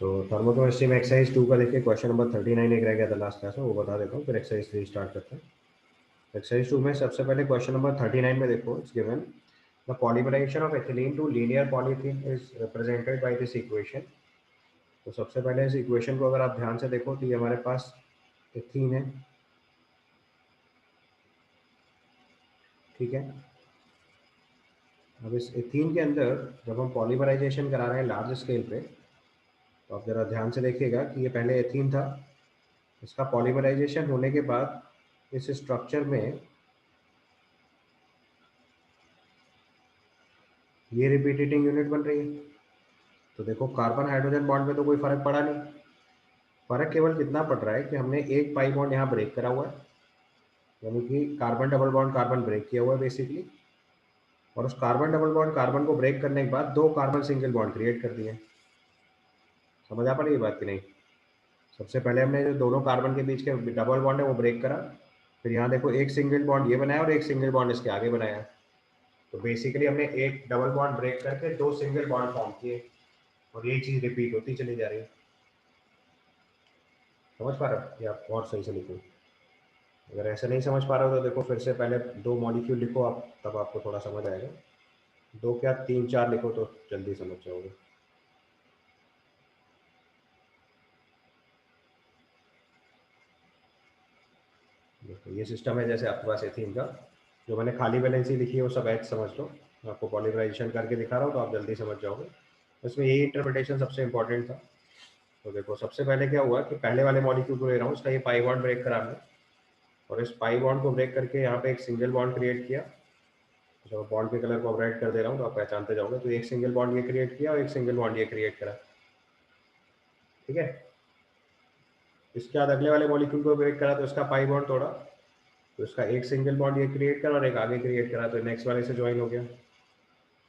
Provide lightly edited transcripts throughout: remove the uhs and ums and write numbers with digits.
सो thermochemistry में exercise 2 का देखिए क्वेश्चन नंबर 39 एक रह गया था लास्ट क्लास में, वो बता देता हूँ, फिर एक्सरसाइज 3 स्टार्ट करते हैं। एक्सरसाइज 2 में सबसे पहले क्वेश्चन नंबर 39 में देखो, it's given the polymerization of ethylene to linear polythene is represented by this equation. तो सबसे पहले इस इक्वेशन को अगर आप ध्यान से देखो तो ये हमारे पास एथीन है, ठीक है। अब इस एथीन के अंदर जब हम पॉलीमराइजेशन करा रहे हैं लार्ज स्केल पे, तो आप जरा ध्यान से देखिएगा कि ये पहले एथीन था, इसका पॉलीमराइजेशन होने के बाद इस स्ट्रक्चर में ये रिपीटेटिंग यूनिट बन रही है। तो देखो कार्बन हाइड्रोजन बॉन्ड में तो कोई फर्क पड़ा नहीं, फर्क केवल कितना पड़ रहा है कि हमने एक पाई बॉन्ड यहाँ ब्रेक करा हुआ है, यानी कि carbon double bond carbon break किया हुआ है बेसिकली, और उस कार्बन डबल बॉन्ड कार्बन को ब्रेक करने के बाद दो कार्बन सिंगल बॉन्ड क्रिएट कर दिए। समझ आ पा रही है बात कि नहीं? सबसे पहले हमने जो दोनों कार्बन के बीच के डबल बॉन्ड है वो ब्रेक करा, फिर यहाँ देखो एक सिंगल बॉन्ड ये बनाया और एक सिंगल बॉन्ड इसके आगे बनाया। तो बेसिकली हमने एक डबल बॉन्ड ब्रेक करके दो सिंगल बॉन्ड फॉर्म किए, और ये चीज रिपीट होती चली जा रही है। समझ पा रहे हो या और सही से लिखूं? अगर ऐसे नहीं समझ पा रहे हो तो देखो फिर से पहले दो मॉलिक्यूल लिखो आप, तब आपको थोड़ा समझ आएगा। दो क्या तीन चार लिखो तो जल्दी समझ जाओगे। देखो ये सिस्टम है जैसे आपके पास एथीन का, जो मैंने खाली वैलेंसी लिखी है वो सब एच समझ लो, मैं आपको पॉलीमराइजेशन करके दिखा रहा हूँ तो आप जल्दी समझ जाओगे। इसमें यही इंटरप्रिटेशन सबसे इंपॉर्टेंट था। तो देखो सबसे पहले क्या हुआ कि पहले वाले मॉलिक्यूल को ले रहा हूँ, इसका ये पाई बॉन्ड ब्रेक करा हमने, और इस पाई बॉन्ड को ब्रेक करके यहाँ पे एक सिंगल बॉन्ड क्रिएट किया। जब बॉन्ड के कलर को अब रेड कर दे रहा हूँ तो आप पहचानते जाओगे। तो एक सिंगल बॉन्ड ये क्रिएट किया और एक सिंगल बॉन्ड ये क्रिएट करा, ठीक है। इसके बाद अगले वाले मॉलिक्यूल को ब्रेक करा तो इसका पाई बॉन्ड तोड़ा, तो इसका एक सिंगल बॉन्ड ये क्रिएट करा और एक आगे क्रिएट करा, तो नेक्स्ट वाले से ज्वाइन हो गया।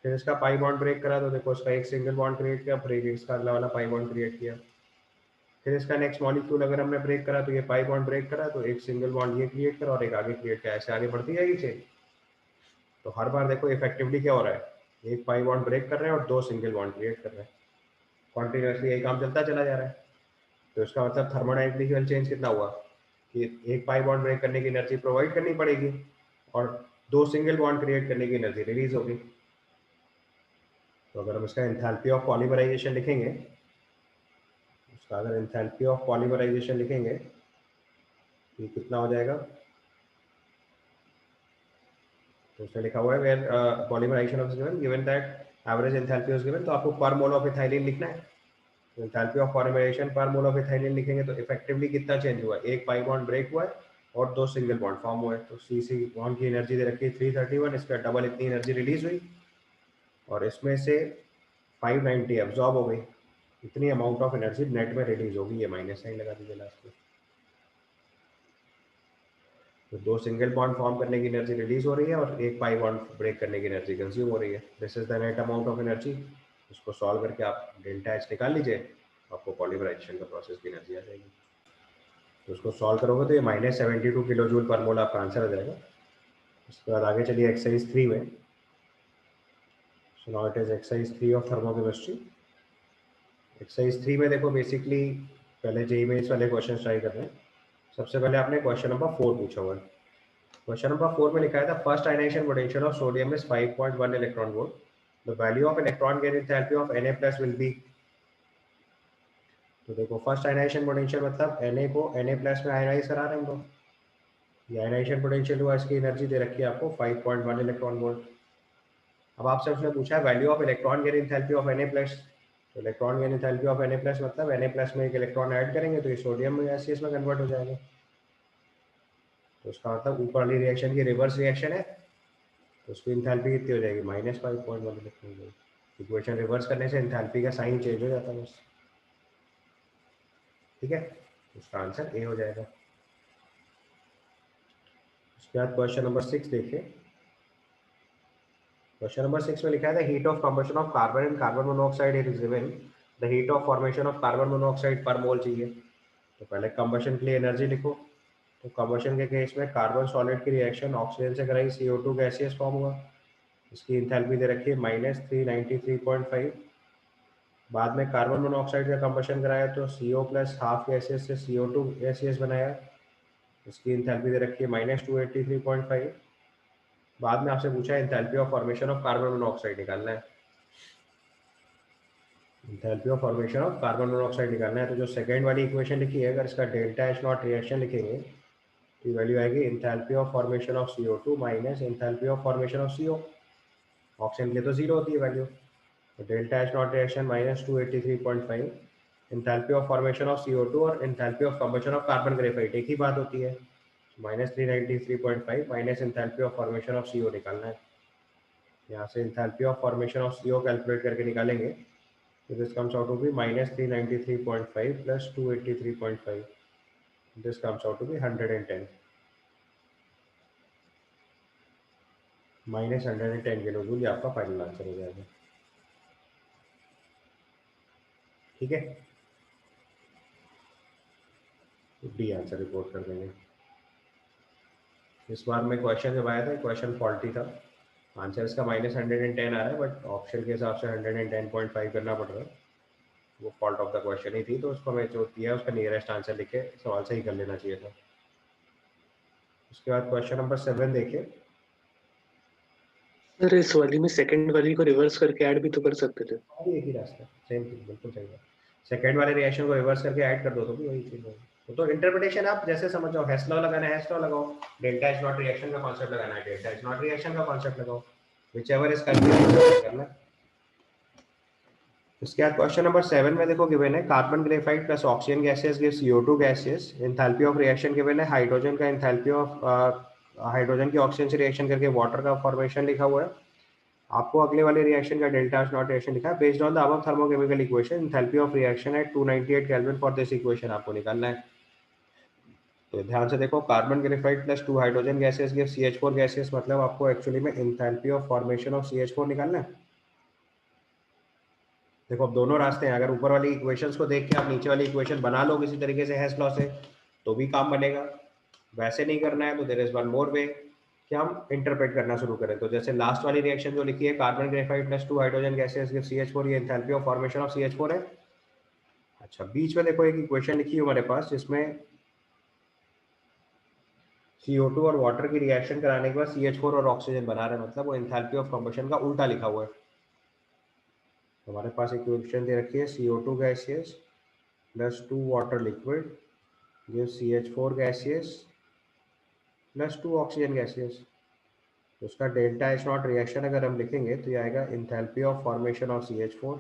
फिर इसका पाई बॉन्ड ब्रेक करा तो देखो इसका एक सिंगल बॉन्ड क्रिएट किया, फिर इसका अगला वाला पाई बॉन्ड क्रिएट किया। फिर इसका नेक्स्ट मॉलिक्यूल अगर हमने ब्रेक करा तो ये पाई बॉन्ड ब्रेक करा तो एक सिंगल बॉन्ड ये क्रिएट करा और एक आगे क्रिएट किया, ऐसे आगे बढ़ती जाएगी चेन। तो हर बार देखो इफेक्टिवली क्या हो रहा है, एक पाई बॉन्ड ब्रेक कर रहे हैं और दो सिंगल बॉन्ड क्रिएट कर रहे हैं, कॉन्टिन्यूसली यही काम चलता चला जा रहा है। तो इसका मतलब थर्मोडाइनमिकल चेंज कितना हुआ कि एक पाई बॉन्ड ब्रेक करने की एनर्जी प्रोवाइड करनी पड़ेगी और दो सिंगल बॉन्ड क्रिएट करने की एनर्जी रिलीज होगी। तो अगर हम इसका एंथैल्पी ऑफ पॉलीमराइजेशन लिखेंगे, उसका अगर एंथैल्पी ऑफ पॉलीमराइजेशन लिखेंगे तो कितना हो जाएगा, तो उसमें लिखा हुआ है where polymerization of given given that average enthalpy is given, तो आपको पर मोल ऑफ इथाइलिन लिखना है। तो एंथैल्पी ऑफ पॉलीमराइजेशन पर मोल ऑफ इथाइलिन लिखेंगे तो इफेक्टिवली कितना चेंज हुआ, एक पाई बॉन्ड ब्रेक हुआ है और दो सिंगल बॉन्ड फॉर्म हुए। तो सी सी बॉन्ड की एनर्जी दे रखी है 331, इस पर डबल इतनी एनर्जी रिलीज हुई और इसमें से 590 एब्जॉर्ब हो गई। इतनी अमाउंट ऑफ एनर्जी नेट में रिलीज होगी, ये माइनस साइन लगा दीजिए लास्ट में। तो दो सिंगल बॉन्ड फॉर्म करने की एनर्जी रिलीज हो रही है और एक पाई बॉन्ड ब्रेक करने की एनर्जी कंज्यूम हो रही है। This is the net amount of energy. उसको सॉल्व करके आप डेल्टा एच निकाल लीजिए, आपको पॉलीमराइजेशन का प्रोसेस की एनर्जी आ जाएगी। तो उसको सॉल्व करोगे तो ये -72 किलो जूल पर मोल आपका आंसर आ जाएगा। उसके बाद आगे चलिए एक्सरसाइज 3 में। So now it is exercise 3 of thermochemistry. Exercise 3 में देखो बेसिकली पहले जेईई मेंस वाले क्वेश्चन ट्राई कर रहे हैं। सबसे पहले आपने क्वेश्चन नंबर 4 पूछा हुआ है। क्वेश्चन नंबर 4 में लिखा है the first ionization potential of sodium is 5.1 electron volt, the value of electron gain enthalpy of Na+ will be. तो देखो फर्स्ट आयनाइजेशन पोटेंशियल मतलब Na को Na+ में आयनाइज करा रहे हैं हम लोग, ये आयनाइजेशन पोटेंशियल हुआ, इसकी एनर्जी दे रखी है आपको 5.1 इलेक्ट्रॉन वोल्ट। अब आपसे उसने पूछा है value of electron gain enthalpy of Na+। तो electron gain enthalpy of Na+ मतलब Na+ में एक इलेक्ट्रॉन ऐड करेंगे तो ये सोडियम में गैसियस में कन्वर्ट हो जाएगा। तो उसका मतलब ऊपर वाली रिएक्शन की रिवर्स रिएक्शन है, तो उसकी एंथैल्पी कितनी हो जाएगी -5.1 इलेक्ट्रॉन वोल्ट। इक्वेशन रिवर्स करने से एंथैल्पी का साइन चेंज हो जाता है बस, ठीक है। उसका आंसर ए हो जाएगा। उसके बाद क्वेश्चन नंबर 6 देखिए। क्वेश्चन नंबर 6 में लिखा है the heat of combustion of carbon and carbon monoxide is given, the heat of formation of carbon monoxide पर मोल चाहिए। तो पहले कंबशन के लिए एनर्जी लिखो। तो कंबशन के केस में कार्बन सॉलिड की रिएक्शन ऑक्सीजन से कराई, CO2 गैसियस फॉर्म हुआ, इसकी एंथैल्पी दे रखी है -393.5। बाद में कार्बन मोनोऑक्साइड का कंबशन कराया तो CO प्लस हाफ गैसेस से CO2 गैसेस बनाया, इसकी इंथैल्पी दे रखी है -283.5। बाद में आपसे पूछा है enthalpy of formation of carbon monoxide निकालना है, enthalpy of formation of carbon monoxide निकालना है। तो जो सेकंड वाली इक्वेशन लिखी है, अगर इसका डेल्टा एच नॉट रिएक्शन लिखेंगे तो वैल्यू आएगी enthalpy of formation of CO2 minus enthalpy of formation of CO। Oxygen के लिए तो जीरो होती है वैल्यू, तो delta H not reaction -283.5, enthalpy of formation of CO2 और enthalpy of combustion of carbon graphite एक ही बात होती है, -393.5 minus enthalpy of formation of CO निकालना है। यहाँ से enthalpy of formation of CO calculate करके निकालेंगे तो this comes out to B -393.5 plus 283.5, this comes out to be 110, -110 kilo joule, ये आपका फाइनल आंसर हो जाएगा। ठीक है, डी आंसर रिपोर्ट कर देंगे। इस बार में क्वेश्चन जब आया था क्वेश्चन फॉल्टी था, आंसर इसका -110 आ रहा है, बट ऑप्शन के हिसाब से 110.5 करना पड़ रहा है, वो फॉल्ट ऑफ द क्वेश्चन ही थी, तो उसको मैं जो दिया उसका नियरेस्ट आंसर लिख के सवाल सही कर लेना चाहिए था। उसके बाद क्वेश्चन नंबर 7 देखिए। सर इस वाली में सेकंड वाली को रिवर्स करके ऐड भी तो कर सकते थे। अभी एक ही रास्ता, सेम चीज, बिल्कुल सही है। सेकंड वाले रिएक्शन को रिवर्स करके ऐड कर दो तो भी वही चीज होगी। तो इंटरप्रिटेशन आप जैसे समझ जाओ, हेस लॉ लगाना है हेस लॉ लगाओ, डेल्टा एच नॉट रिएक्शन का कॉन्सेप्ट लगाना है डेल्टा एच नॉट रिएक्शन का कॉन्सेप्ट लगाओ, व्हिचएवर इज कन्वीनियंट करना है। इसके बाद क्वेश्चन नंबर 7 में देखो गिवन है carbon graphite plus oxygen gases give CO2 gases, enthalpy of reaction given है, हाइड्रोजन का एंथैल्पी ऑफ हाइड्रोजन की ऑक्सीजन से रिएक्शन करके वाटर का फॉर्मेशन लिखा हुआ है। आपको अगले वाले रिएक्शन का डेल्टा एच नॉट रिएक्शन लिखा है, based on the above thermochemical equation enthalpy of reaction at 298 kelvin for this equation आपको निकालना है। तो ध्यान से देखो, carbon graphite plus 2 hydrogen gases give CH4 gases, मतलब आपको एक्चुअली में enthalpy of formation of CH4 निकालना है। देखो अब दोनों रास्ते हैं, अगर ऊपर वाली इक्वेशंस को देख के आप नीचे वाली इक्वेशन बना लो किसी तरीके से हेस लॉ से तो भी काम बनेगा, वैसे नहीं करना है तो देयर इज वन मोर वे कि हम इंटरप्रेट करना शुरू करें। तो जैसे लास्ट वाली रिएक्शन जो लिखी है carbon graphite plus 2 hydrogen gases give CH4, ये enthalpy of formation of CH4 है। अच्छा, बीच में देखो एक इक्वेशन लिखी है हमारे पास जिसमें CO2 और वाटर की रिएक्शन कराने के बाद CH4 और ऑक्सीजन बना रहे हैं, मतलब वो एंथैल्पी ऑफ कंबशन का उल्टा लिखा हुआ है। हमारे पास इक्वेशन दे रखी है CO2 gases plus 2 water liquid give CH4 gases plus 2 oxygen gases. तो उसका डेल्टा एच नॉट रिएक्शन अगर हम लिखेंगे तो ये आएगा enthalpy of formation of CH4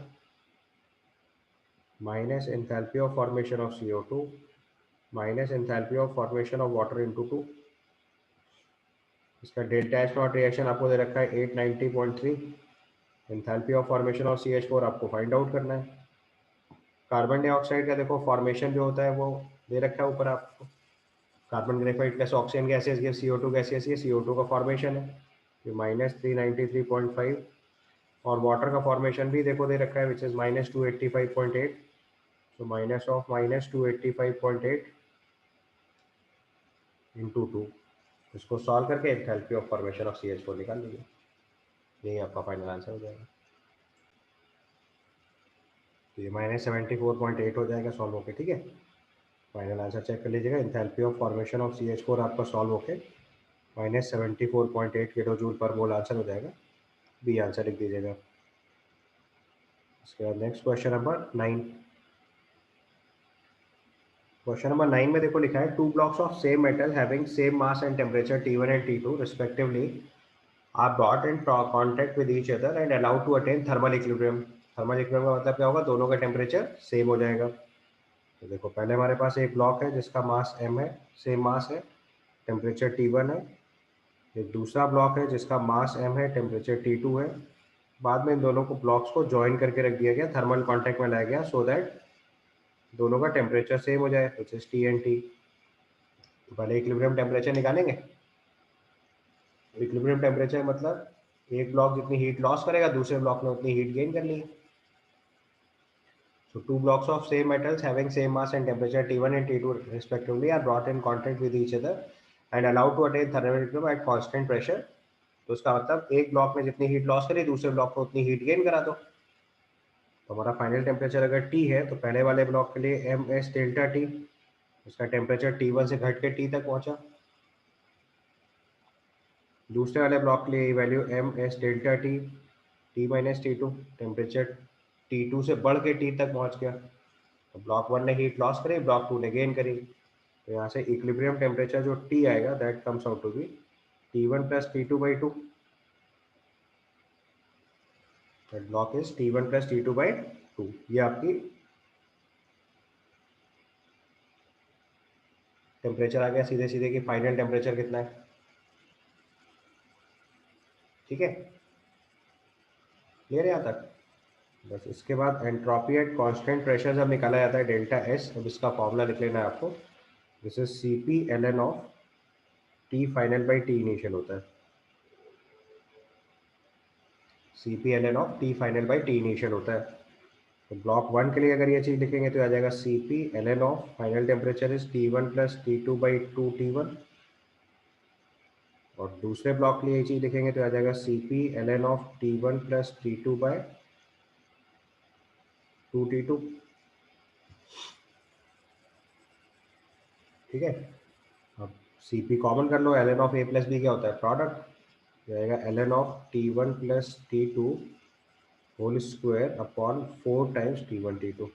minus enthalpy of formation of CO2 minus enthalpy of formation of water into 2। इसका delta H not reaction आपको दे रखा है 890.3, enthalpy of formation of CH4 आपको फाइंड आउट करना है। कार्बन डाइऑक्साइड का देखो formation जो होता है वो दे रखा है ऊपर आपको, carbon graphite plus oxygen gases give CO2 gases, ये CO2 का फॉर्मेशन है, ये -393.5, और वाटर का फॉर्मेशन भी देखो दे रखा है विच इज -285.8, तो माइनस ऑफ -285.8 इंटू 2, इसको सॉल्व करके enthalpy of formation of CH4 निकाल लीजिए, यही आपका फाइनल आंसर हो जाएगा। तो ये -74.8 हो जाएगा सॉल्व होके। ठीक है, फाइनल आंसर चेक कर लीजिएगा, enthalpy of formation of CH4 आपका सॉल्व होके -74.8 किलो जूल पर मोल आंसर हो जाएगा, बी आंसर लिख दीजिएगा। इसके बाद next question number 9। Question number 9 में देखो लिखा है two blocks of same metal having same mass and temperature T1 and T2 respectively are brought in contact with each other and allowed to attain thermal equilibrium. Thermal equilibrium का मतलब क्या होगा, दोनों का टेम्परेचर सेम हो जाएगा। तो देखो पहले हमारे पास एक ब्लॉक है जिसका मास m है, सेम मास है, टेम्परेचर T1 है। एक दूसरा ब्लॉक है जिसका मास m है, टेम्परेचर T2 है। बाद में इन दोनों को ब्लॉक्स को ज्वाइन करके रख दिया गया, थर्मल कॉन्टैक्ट में लाया गया सो दैट दोनों का टेम्परेचर सेम हो जाए, which is T and T। तो पहले इक्विलिब्रियम टेम्परेचर निकालेंगे। इक्विलिब्रियम टेम्परेचर मतलब एक ब्लॉक जितनी हीट लॉस करेगा दूसरे ब्लॉक ने उतनी हीट गेन कर ली। So two blocks of same metals having same mass and temperature T1 and T2 respectively are brought in contact with each other and allowed to attain thermal equilibrium at constant pressure। तो उसका मतलब एक block में जितनी heat loss करी दूसरे block को उतनी हीट गेन करा दो। तो हमारा फाइनल टेम्परेचर अगर T है तो पहले वाले ब्लॉक के लिए एम एस डेल्टा टी, उसका टेम्परेचर T1 से घट के T तक पहुंचा। दूसरे वाले ब्लॉक के लिए value M S delta T, T minus T2, temperature T2 से बढ़ के T तक पहुंच गया। तो ब्लॉक 1 ने हीट लॉस करी, ब्लॉक 2 ने गेन करी। तो यहाँ से इक्विलिब्रियम टेम्परेचर जो T आएगा that comes out to be T1 plus T2/2। That block is T1 plus T2/2। ये आपकी टेम्परेचर आ गया सीधे सीधे कि फाइनल टेम्परेचर कितना है। ठीक है, क्लियर है यहाँ तक? बस इसके बाद एंट्रोपी एट कांस्टेंट प्रेशर जब निकाला जाता है डेल्टा एस, अब इसका फॉर्मूला लिख लेना है आपको। This is Cp ln of T final by T initial होता है। Cp ln of T final by T initial होता है। तो ब्लॉक 1 के लिए अगर ये चीज़ लिखेंगे तो आ जाएगा Cp ln of final temperature is T1 plus T2/2 T1। और दूसरे ब्लॉक के लिए ये चीज़ लिखेंगे तो आ जाएगा Cp ln of T1 plus T2/2 T2। ठीक है, अब Cp कॉमन कर लो, ln of a plus B क्या होता है, प्रोडक्ट। जाएगा ln of T1 plus T2 whole square upon 4 times T1 T2।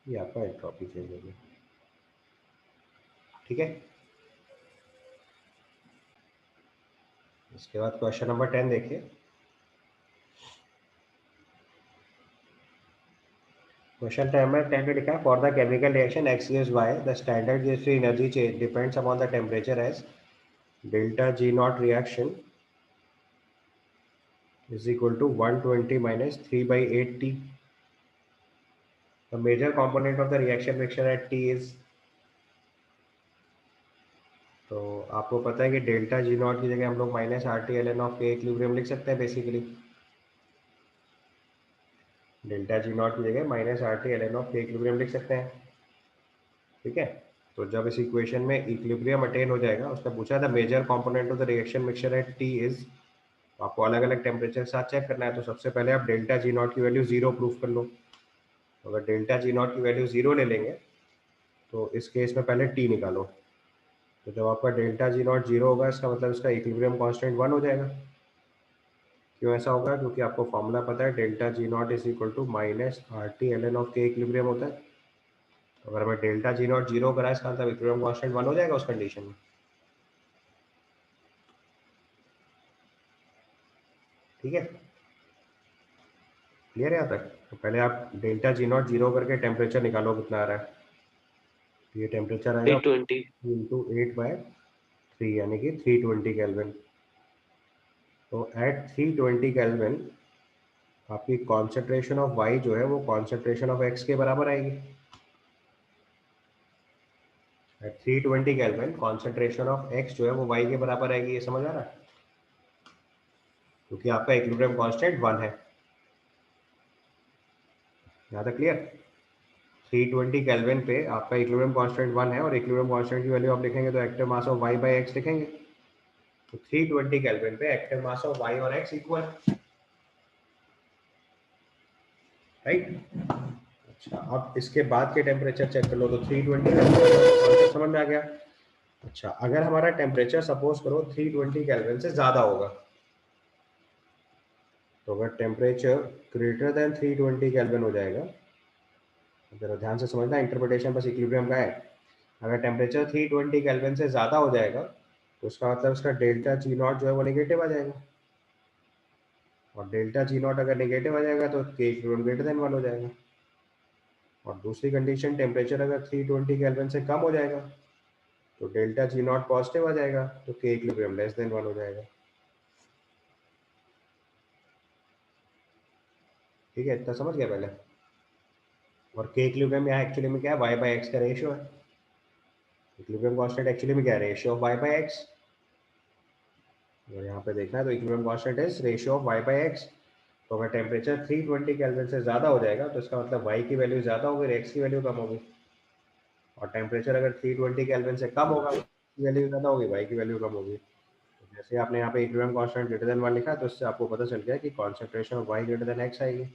ये आपका एंट्रोपी चेंज हो गया। ठीक है, इसके बाद क्वेश्चन नंबर 10 देखिए। क्वेश्चन नंबर 10 में लिखा है for the chemical reaction X gives Y the standard गिव्स free energy change depends upon the temperature as delta G not reaction is equal to 120 minus 3/8 T. The major component of the reaction mixture at T is, तो आपको पता है कि delta G not की जगह हम लोग minus RT ln of K equilibrium लिख सकते हैं बेसिकली। डेल्टा G नॉट की जगह minus RT ln of K equilibrium लिख सकते हैं। ठीक है, तो जब इस इक्वेशन में इक्विलिब्रियम अटेन हो जाएगा, उसका पूछा था major component of the reaction mixture at T is, आपको अलग अलग टेम्परेचर के साथ चेक करना है। तो सबसे पहले आप डेल्टा G नॉट की वैल्यू 0 प्रूफ कर लो। अगर डेल्टा G नॉट की वैल्यू 0 ले लेंगे तो इस केस में पहले T निकालो। तो जब आपका डेल्टा G नॉट 0 होगा, इसका मतलब इसका इक्विलिब्रियम कांस्टेंट 1 हो जाएगा। क्यों ऐसा होगा? क्योंकि आपको फॉर्मूला पता है delta G not is equal to minus RT ln of K equilibrium होता है। तो अगर मैं डेल्टा G नॉट 0 करा, इसका मतलब इक्विलिब्रियम कांस्टेंट 1 हो जाएगा उस कंडीशन में। ठीक है, क्लियर है यहाँ तक? तो पहले आप डेल्टा G नॉट 0 करके टेम्परेचर निकालो कितना आ रहा है। तो ये टेम्परेचर आएगा 320। इंटू 8/3 यानी कि 320 केल्विन। तो एट 320 केल्विन आपकी कॉन्सेंट्रेशन ऑफ Y जो है वो कॉन्सेंट्रेशन ऑफ X के बराबर आएगी। At 320 kelvin concentration of X जो है वो Y के बराबर आएगी। ये समझ आ रहा है? क्योंकि आपका इक्विलिब्रियम कांस्टेंट 1 है। यहाँ तक क्लियर? 320 केल्विन पे आपका इक्विलिब्रियम कांस्टेंट 1 है और इक्विलिब्रियम कांस्टेंट की वैल्यू आप लिखेंगे तो active mass of Y by x लिखेंगे। तो 320 केल्विन पे एक्टिव मास ऑफ Y और X इक्वल, राइट? अच्छा, अब इसके बाद के टेम्परेचर चेक कर लो। तो 320 कॉन्सेप्ट समझ में आ गया। अच्छा, अगर हमारा टेम्परेचर सपोज करो 320 केल्विन से ज्यादा होगा, तो अगर टेम्परेचर ग्रेटर देन 320 केल्विन हो जाएगा, जरा ध्यान से समझना, इंटरप्रिटेशन बस इक्विलिब्रियम का है। अगर टेम्परेचर 320 केल्विन से ज़्यादा हो जाएगा तो उसका मतलब इसका डेल्टा G नॉट जो है वो नेगेटिव आ जाएगा। और डेल्टा G नॉट अगर नेगेटिव आ जाएगा तो K इक्विलिब्रियम ग्रेटर देन 1 हो जाएगा। और दूसरी कंडीशन, टेम्परेचर अगर 320 केल्विन से कम हो जाएगा तो डेल्टा G नॉट पॉजिटिव आ जाएगा, तो K इक्विलिब्रियम लेस देन 1 हो जाएगा। ठीक है, इतना समझ गया पहले? और K इक्विलिब्रियम यहाँ एक्चुअली में क्या है, Y बाई एक्स का रेशियो है। इक्विलिब्रियम कांस्टेंट एक्चुअली में क्या है, ratio of Y by x. और यहाँ पे देखना है तो equilibrium constant is ratio of Y by x. तो अगर टेम्परेचर 320 केल्विन से ज़्यादा हो जाएगा तो इसका मतलब Y की वैल्यू ज़्यादा होगी, X की वैल्यू कम होगी। और टेम्परेचर अगर 320 केल्विन से कम होगा, X की वैल्यू ज़्यादा होगी, Y की वैल्यू कम होगी। जैसे आपने यहाँ पे इक्विलिब्रियम कांस्टेंट ग्रेटर देन 1 लिखा है, तो इससे आपको पता चल गया कि concentration of y greater than x आएगी,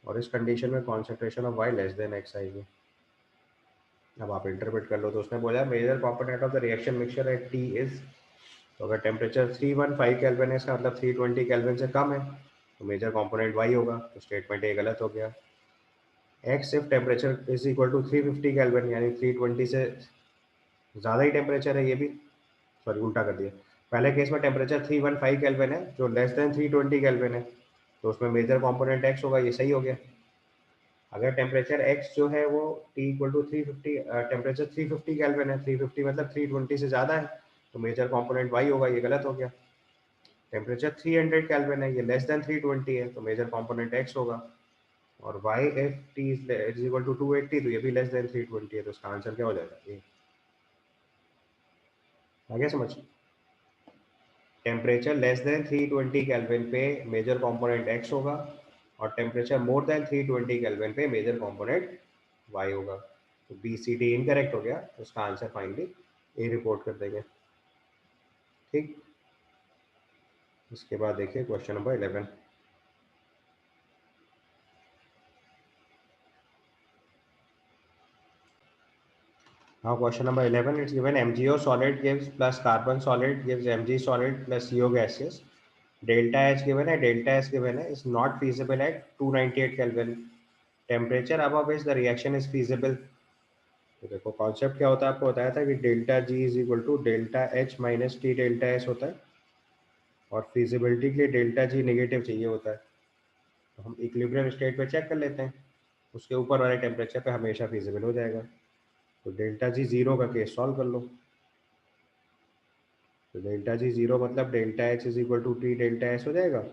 और इस कंडीशन में concentration of y less than x आएगी। अब आप इंटरप्रेट कर लो, तो उसने बोला major component of the reaction mixture at T is, तो अगर टेम्परेचर 315 केल्विन है, इसका मतलब 320 केल्विन से कम है, तो मेजर कंपोनेंट y होगा। तो स्टेटमेंट ये गलत हो गया। x if temperature is equal to 350 kelvin, यानी 320 से ज़्यादा ही टेम्परेचर है, ये भी सॉरी उल्टा कर दिया। पहले केस में टेम्परेचर 315 केल्विन है जो लेस देन 320 केल्विन है, तो उसमें मेजर कंपोनेंट x होगा, ये सही हो गया। अगर टेम्परेचर x जो है वो T equal to 350, temperature 350 kelvin है, 350 मतलब 320 से ज़्यादा है, तो मेजर कंपोनेंट y होगा, ये गलत हो गया। टेम्परेचर 300 केल्विन है, ये लेस देन 320 है, तो मेजर कंपोनेंट x होगा। और y if t is equal to 280, तो ये भी लेस देन 320 है, तो इसका आंसर क्या हो जाएगा? ये आगे समझ। टेम्परेचर लेस देन 320 केल्विन पे मेजर कंपोनेंट x होगा, और टेम्परेचर मोर देन 320 केल्विन पे मेजर कंपोनेंट y होगा। तो बी सी डी इनकरेक्ट हो गया, तो इसका आंसर फाइनली ए रिपोर्ट कर देंगे। ठीक, इसके बाद देखिए question number 11। Now question number 11, it's given MgO solid gives plus carbon solid gives Mg solid plus CO gaseous. Delta H given है, delta S given है, is not feasible at 298 Kelvin. Temperature above which the reaction is feasible. तो देखो concept क्या होता है, आपको बताया था कि delta G is equal to delta H minus T delta S होता है, और फिजिबिलिटी के लिए डेल्टा जी नेगेटिव चाहिए होता है। तो हम इक्विलिब्रियम स्टेट पे चेक कर लेते हैं, उसके ऊपर वाले टेम्परेचर पे हमेशा फिजिबल हो जाएगा। तो डेल्टा जी जीरो का केस सॉल्व कर लो। तो डेल्टा जी जीरो मतलब delta H is equal to T delta S हो जाएगा।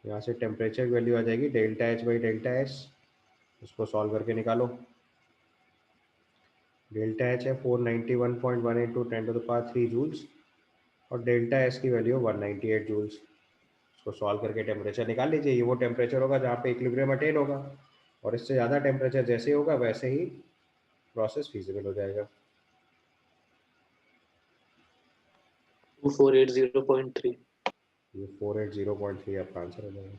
यहाँ से टेम्परेचर की वैल्यू आ जाएगी delta H by delta S, उसको सॉल्व करके निकालो। डेल्टा एच है 491.1 इंटू 10⁻³ जूल्स, और डेल्टा एस की वैल्यू 198 जूल्स। उसको सॉल्व करके टेम्परेचर निकाल लीजिए। ये वो टेम्परेचर होगा जहाँ पे इक्विलिब्रियम अटेन होगा, और इससे ज़्यादा टेम्परेचर जैसे होगा वैसे ही प्रोसेस फीजिबल हो जाएगा। 2480.3। ये 480.3 आपका आंसर हो जाएगा।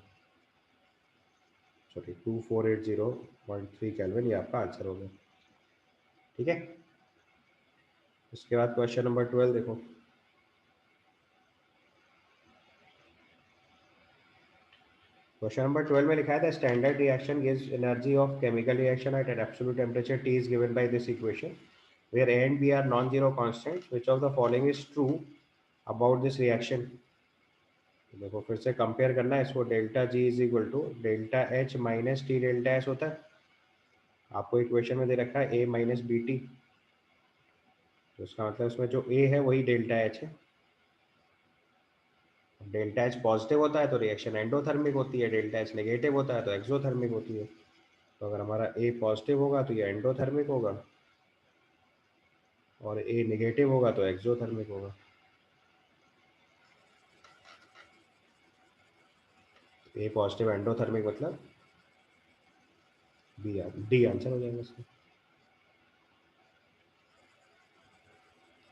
सॉरी 2480.3 केल्विन, ये आपका आंसर हो गया। ठीक है, इसके बाद क्वेश्चन नंबर 12 देखो। क्वेश्चन नंबर 12 में लिखा है the standard reaction gives energy of chemical reaction at an absolute temperature T is given by this equation where A and B are non-zero constants. Which of the following is true about this reaction? तो देखो फिर से compare करना है इसको। Delta G is equal to delta H minus T delta S होता है। आपको इक्वेशन में दे रखा है ए माइनस बी टी, तो इसका मतलब इसमें जो ए है वही डेल्टा एच है। डेल्टा एच पॉजिटिव होता है तो रिएक्शन एंडोथर्मिक होती है, डेल्टा एच नेगेटिव होता है तो एक्सोथर्मिक होती है। तो अगर हमारा ए पॉजिटिव होगा तो ये एंडोथर्मिक होगा, और ए नेगेटिव होगा तो एक्सोथर्मिक होगा। ए पॉजिटिव एंडोथर्मिक मतलब बी डी आंसर हो जाएगा इसका।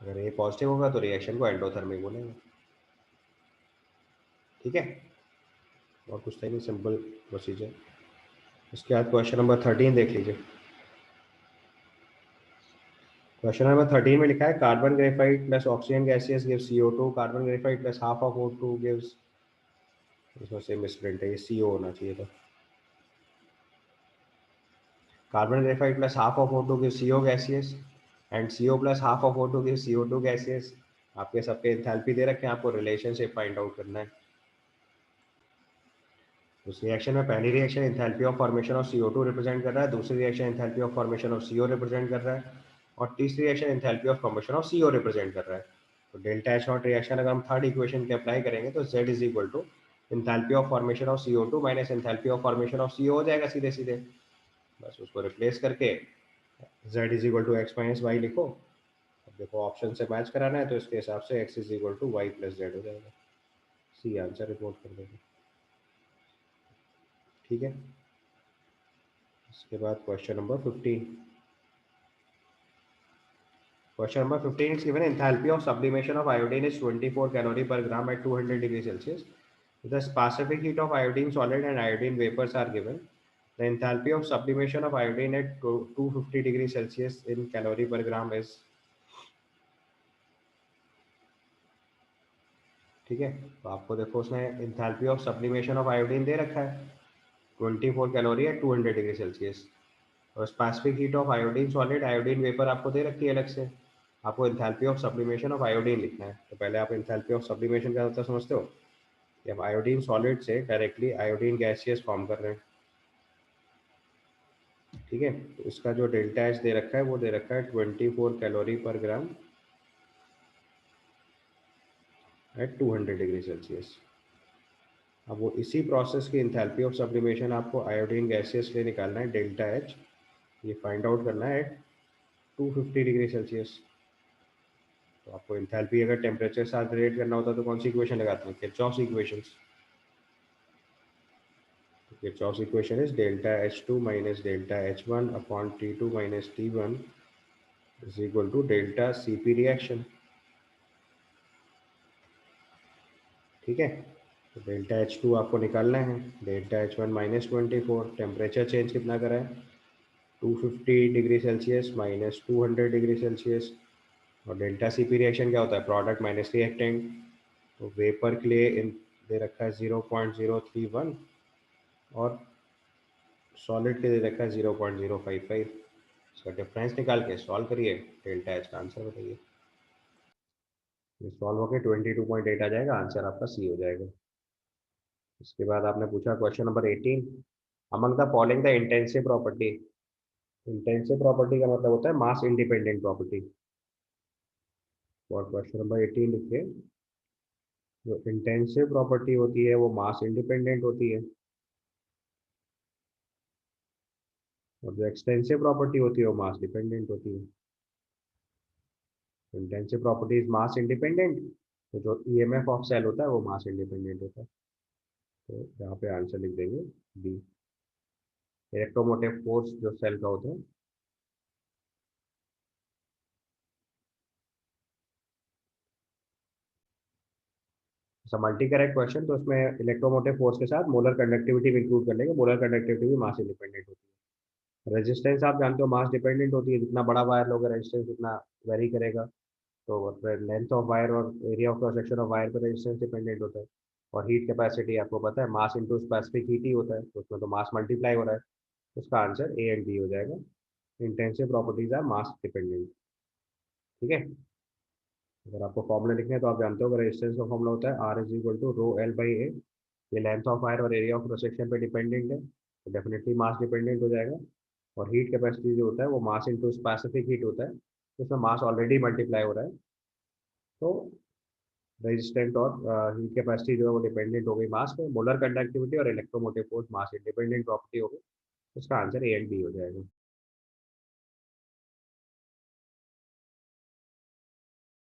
अगर ए पॉजिटिव होगा तो रिएक्शन को एंडोथर्मिक बोलेंगे। ठीक है, और कुछ नहीं, सिंपल प्रोसीजर। इसके बाद क्वेश्चन नंबर 13 देख लीजिए। क्वेश्चन नंबर 13 में लिखा है carbon graphite plus oxygen gaseous gives CO2, carbon graphite plus half of O2 gives, इसमें से मिसप्रिंट है, ये CO होना चाहिए था। Carbon graphite plus half of O2 gives CO gaseous, and CO plus half of O2 gives CO2 gaseous. आपके सबके enthalpy दे रखे हैं, आपको रिलेशनशिप फाइंड आउट करना है। उस रिएक्शन में पहली reaction enthalpy of formation of CO2 represent कर रहा है, दूसरी reaction enthalpy of formation of CO represent कर रहा है, और तीसरी reaction enthalpy of formation of CO represent कर रहा है। तो डेल्टा एच नॉट रिएक्शन अगर हम थर्ड इक्वेशन के अप्लाई करेंगे तो Z is equal to enthalpy of formation of CO2 minus enthalpy of formation of CO हो जाएगा सीधे सीधे। बस उसको रिप्लेस करके Z is equal to X minus Y लिखो। अब देखो ऑप्शन से मैच कराना है तो इसके हिसाब से x is equal to Y plus Z हो जाएगा। सी आंसर रिपोर्ट कर देंगे। ठीक है, इसके बाद question number 15। Question number 15 is given enthalpy of sublimation of iodine is 24 calorie per gram at 200 degrees Celsius. The specific heat of iodine solid and iodine vapors are given. The enthalpy of sublimation of iodine at 250 degrees Celsius in calorie per gram is, ठीक है। तो आपको देखो उसने enthalpy of sublimation of iodine दे रखा है 24 calorie eight 200 degree Celsius, और specific heat of iodine solid iodine vapour आपको दे रखी है अलग से। आपको enthalpy of sublimation of iodine लिखना है। तो पहले आप एंथैल्पी ऑफ सब्लिमेशन क्या होता है समझते हो कि हम आयोडीन सॉलिड से डायरेक्टली आयोडीन गैसियस फॉर्म कर रहे हैं, ठीक है। तो इसका जो डेल्टा एच दे रखा है वो दे रखा है 24 कैलोरी पर ग्राम एट 200 डिग्री सेल्सियस। अब वो इसी प्रोसेस की एंथैल्पी ऑफ सब्लिमेशन आपको आयोडीन गैसियस लिए निकालना है, डेल्टा एच, ये फाइंड आउट करना है 250 डिग्री सेल्सियस। तो आपको एंथैल्पी अगर टेम्परेचर के साथ रिलेट करना होता है तो कौन सी इक्वेशन लगाते हैं, किरचॉफ्स इक्वेशंस। तो Kirchhoff's equation is delta H2 minus delta H1 upon T2 minus T1 is equal to delta Cp reaction, ठीक है। तो डेल्टा H2 आपको निकालना है, delta H1 minus 24, temperature change कितना करा है 250 degree Celsius minus 200 degree Celsius, और डेल्टा Cp रिएक्शन क्या होता है प्रोडक्ट माइनस रिएक्टेंट। तो वेपर के लिए दे रखा है 0.031 और सॉलिड के दे रखा है 0.055। इसका डिफरेंस निकाल के सॉल्व करिए, डेल्टा एच का आंसर बताइए। ये सॉल्व होकर 22.8 आ जाएगा, आंसर आपका सी हो जाएगा। इसके बाद आपने पूछा question number 18, among the following the intensive property. Intensive property का मतलब होता है मास इंडिपेंडेंट प्रॉपर्टी। और क्वेश्चन नंबर 18 लिखिए, जो इंटेंसिव प्रॉपर्टी होती है वो मास इंडिपेंडेंट होती है, और जो एक्सटेंसिव प्रॉपर्टी होती है वो मास डिपेंडेंट होती है। Intensive property is mass independent, तो जो ईएमएफ ऑफ सेल होता है वो मास इंडिपेंडेंट होता है। तो यहाँ पे आंसर लिख देंगे बी, इलेक्ट्रोमोटिव फोर्स जो सेल का होता है। मल्टी करेक्ट क्वेश्चन, तो उसमें इलेक्ट्रोमोटिव फोर्स के साथ मोलर कंडक्टिविटी भी इंक्लूड कर लेंगे। मोलर कंडक्टिविटी भी मास इंडिपेंडेंट होती है। रेजिस्टेंस आप जानते हो मास डिपेंडेंट होती है, जितना बड़ा वायर लोगे रेजिस्टेंस उतना वेरी करेगा। तो लेंथ ऑफ वायर और area of cross section of wire पर रेजिस्टेंस डिपेंडेंट होता है। और हीट कैपेसिटी आपको पता है मास इंटू स्पेसिफिक हीट ही होता है, तो उसमें तो मास मल्टीप्लाई हो रहा है। उसका आंसर ए एंड बी हो जाएगा। Intensive properties are mass dependent, ठीक है। अगर आपको फॉर्मूला लिखना है तो आप जानते हो, अगर रेजिस्टेंस का फॉर्मूला होता है R is equal to rho L by A. ये लेंथ ऑफ वायर और एरिया ऑफ क्रॉस सेक्शन पे डिपेंडेंट है, तो डेफिनेटली मास डिपेंडेंट हो जाएगा। और हीट कैपेसिटी जो होता है वो मास इंटू स्पेसिफिक हीट होता है, तो उसमें मास ऑलरेडी मल्टीप्लाई हो रहा है। तो रेजिस्टेंट और हीट कैपेसिटी जो है वो डिपेंडेंट हो गई मास पे। मोलर कंडक्टिविटी और electromotive force mass independent property हो गई। उसका आंसर ए एंड बी हो जाएगा।